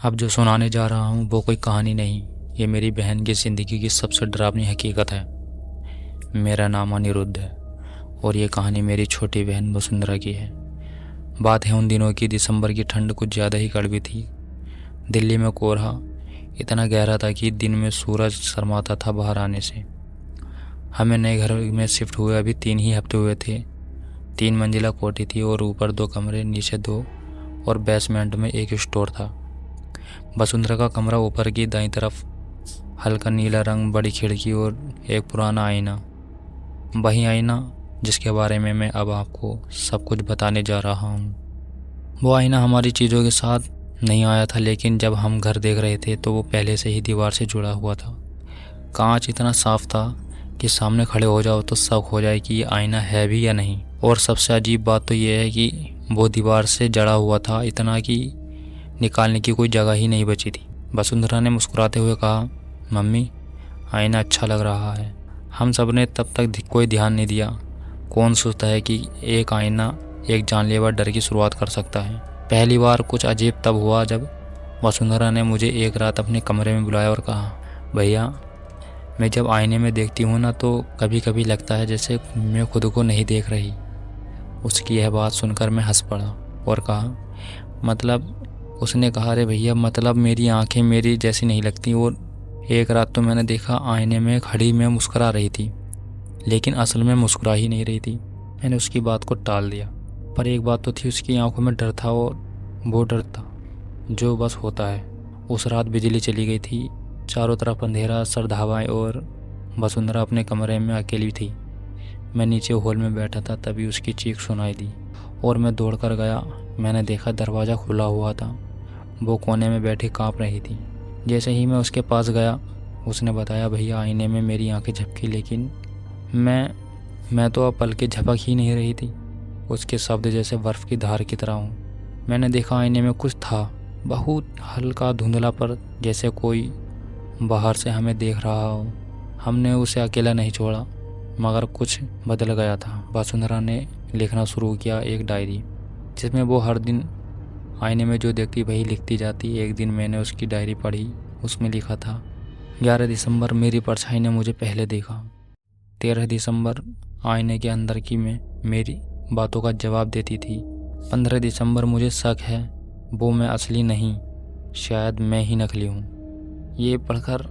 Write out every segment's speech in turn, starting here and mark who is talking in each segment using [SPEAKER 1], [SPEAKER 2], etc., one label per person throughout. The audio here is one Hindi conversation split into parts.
[SPEAKER 1] अब जो सुनाने जा रहा हूँ वो कोई कहानी नहीं, ये मेरी बहन की ज़िंदगी की सबसे डरावनी हकीकत है। मेरा नाम अनिरुद्ध है और ये कहानी मेरी छोटी बहन वसुंधरा की है। बात है उन दिनों की, दिसंबर की ठंड कुछ ज़्यादा ही कड़वी थी। दिल्ली में कोहरा इतना गहरा था कि दिन में सूरज शर्माता था बाहर आने से। हमें नए घर में शिफ्ट हुए अभी 3 ही हफ्ते हुए थे। 3 मंजिला कोठी थी और ऊपर 2 कमरे, नीचे 2 और बेसमेंट में एक स्टोर था। वसुंधरा का कमरा ऊपर की दाईं तरफ, हल्का नीला रंग, बड़ी खिड़की और एक पुराना आईना। वही आईना जिसके बारे में मैं अब आपको सब कुछ बताने जा रहा हूँ। वो आईना हमारी चीज़ों के साथ नहीं आया था, लेकिन जब हम घर देख रहे थे तो वो पहले से ही दीवार से जुड़ा हुआ था। कांच इतना साफ था कि सामने खड़े हो जाओ तो शक हो जाए कि ये आईना है भी या नहीं। और सबसे अजीब बात तो ये है कि वो दीवार से जड़ा हुआ था, इतना कि निकालने की कोई जगह ही नहीं बची थी। वसुंधरा ने मुस्कुराते हुए कहा, मम्मी आईना अच्छा लग रहा है। हम सब ने तब तक कोई ध्यान नहीं दिया। कौन सोचता है कि एक आईना एक जानलेवा डर की शुरुआत कर सकता है। पहली बार कुछ अजीब तब हुआ जब वसुंधरा ने मुझे एक रात अपने कमरे में बुलाया और कहा, भैया मैं जब आईने में देखती हूँ ना तो कभी कभी लगता है जैसे मैं खुद को नहीं देख रही। उसकी यह बात सुनकर मैं हंस पड़ा और कहा, मतलब? उसने कहा, अरे भैया मतलब मेरी आंखें मेरी जैसी नहीं लगती। और एक रात तो मैंने देखा आईने में खड़ी मैं मुस्कुरा रही थी, लेकिन असल में मुस्कुरा ही नहीं रही थी। मैंने उसकी बात को टाल दिया, पर एक बात तो थी, उसकी आंखों में डर था और वो डर था जो बस होता है। उस रात बिजली चली गई थी, चारों तरफ अंधेरा, सर्द हवाएं और वसुंधरा अपने कमरे में अकेली थी। मैं नीचे हॉल में बैठा था, तभी उसकी चीख सुनाई दी और मैं दौड़ कर गया। मैंने देखा दरवाज़ा खुला हुआ था। वो कोने में बैठी काँप रही थी। जैसे ही मैं उसके पास गया, उसने बताया, भैया आईने में मेरी आंखें झपकी, लेकिन मैं तो अब पलकें झपक ही नहीं रही थी। उसके शब्द जैसे बर्फ़ की धार की तरह हूँ। मैंने देखा आईने में कुछ था, बहुत हल्का धुंधला, पर जैसे कोई बाहर से हमें देख रहा हो। हमने उसे अकेला नहीं छोड़ा, मगर कुछ बदल गया था। वसुंधरा ने लिखना शुरू किया, एक डायरी जिसमें वो हर दिन आईने में जो देखती वही लिखती जाती। एक दिन मैंने उसकी डायरी पढ़ी। उसमें लिखा था, 11 दिसंबर मेरी परछाई ने मुझे पहले देखा। 13 दिसंबर आईने के अंदर की मैं मेरी बातों का जवाब देती थी। 15 दिसंबर मुझे शक है वो मैं असली नहीं, शायद मैं ही नकली हूँ। ये पढ़कर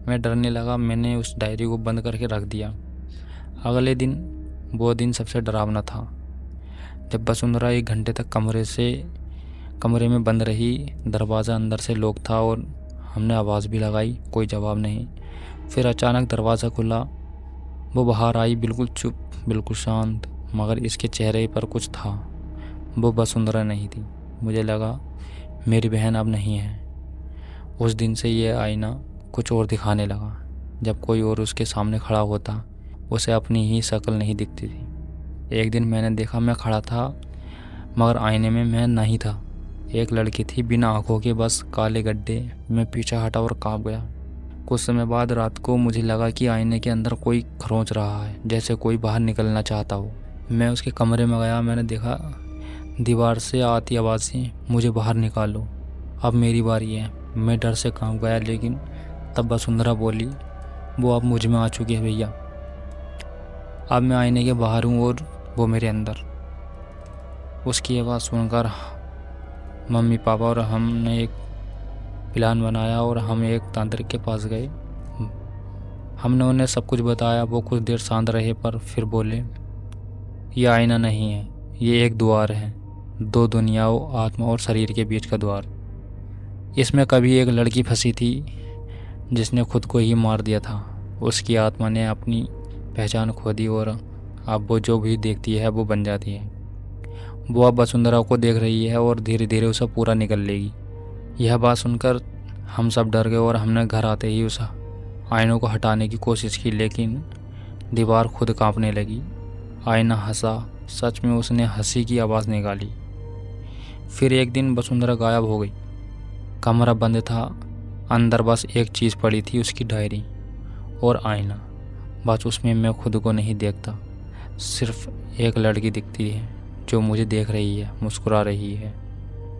[SPEAKER 1] मैं डरने लगा। मैंने उस डायरी को बंद करके रख दिया। अगले दिन, वो दिन सबसे डरावना था। जब वसुंधरा 1 घंटे तक कमरे में बंद रही। दरवाज़ा अंदर से लॉक था और हमने आवाज़ भी लगाई, कोई जवाब नहीं। फिर अचानक दरवाज़ा खुला। वो बाहर आई, बिल्कुल चुप, बिल्कुल शांत, मगर इसके चेहरे पर कुछ था। वो वसुंधरा नहीं थी। मुझे लगा मेरी बहन अब नहीं है। उस दिन से ये आईना कुछ और दिखाने लगा। जब कोई और उसके सामने खड़ा होता, उसे अपनी ही शक्ल नहीं दिखती थी। एक दिन मैंने देखा, मैं खड़ा था मगर आईने में मैं नहीं था। एक लड़की थी, बिना आंखों के, बस काले गड्ढे। मैं पीछे हटा और कांप गया। कुछ समय बाद रात को मुझे लगा कि आईने के अंदर कोई खरोंच रहा है, जैसे कोई बाहर निकलना चाहता हो। मैं उसके कमरे में गया। मैंने देखा दीवार से आती आवाज़ें, मुझे बाहर निकालो, अब मेरी बारी है। मैं डर से कांप गया, लेकिन तब वसुंधरा बोली, वो अब मुझ में आ चुकी है भैया। अब मैं आईने के बाहर हूँ और वो मेरे अंदर। उसकी आवाज़ सुनकर मम्मी पापा और हमने एक प्लान बनाया और हम एक तांत्रिक के पास गए। हमने उन्हें सब कुछ बताया। वो कुछ देर शांत रहे, पर फिर बोले, ये आईना नहीं है, ये एक द्वार है, 2 दुनियाओं, आत्मा और शरीर के बीच का द्वार। इसमें कभी एक लड़की फंसी थी जिसने खुद को ही मार दिया था। उसकी आत्मा ने अपनी पहचान खो दी और अब वो जो भी देखती है वो बन जाती है। वो अब वसुंधरा को देख रही है और धीरे धीरे उसे पूरा निकल लेगी। यह बात सुनकर हम सब डर गए और हमने घर आते ही उस आईनों को हटाने की कोशिश की, लेकिन दीवार खुद कांपने लगी। आईना हंसा, सच में उसने हंसी की आवाज़ निकाली। फिर एक दिन वसुंधरा गायब हो गई। कमरा बंद था, अंदर बस एक चीज़ पड़ी थी, उसकी डायरी और आईना। बस उसमें मैं खुद को नहीं देखता, सिर्फ एक लड़की दिखती है जो मुझे देख रही है, मुस्कुरा रही है।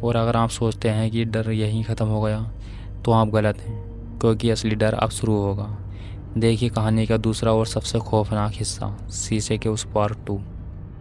[SPEAKER 1] और अगर आप सोचते हैं कि डर यहीं ख़त्म हो गया तो आप गलत हैं, क्योंकि असली डर अब शुरू होगा। देखिए कहानी का दूसरा और सबसे खौफनाक हिस्सा, शीशे के उस पार 2।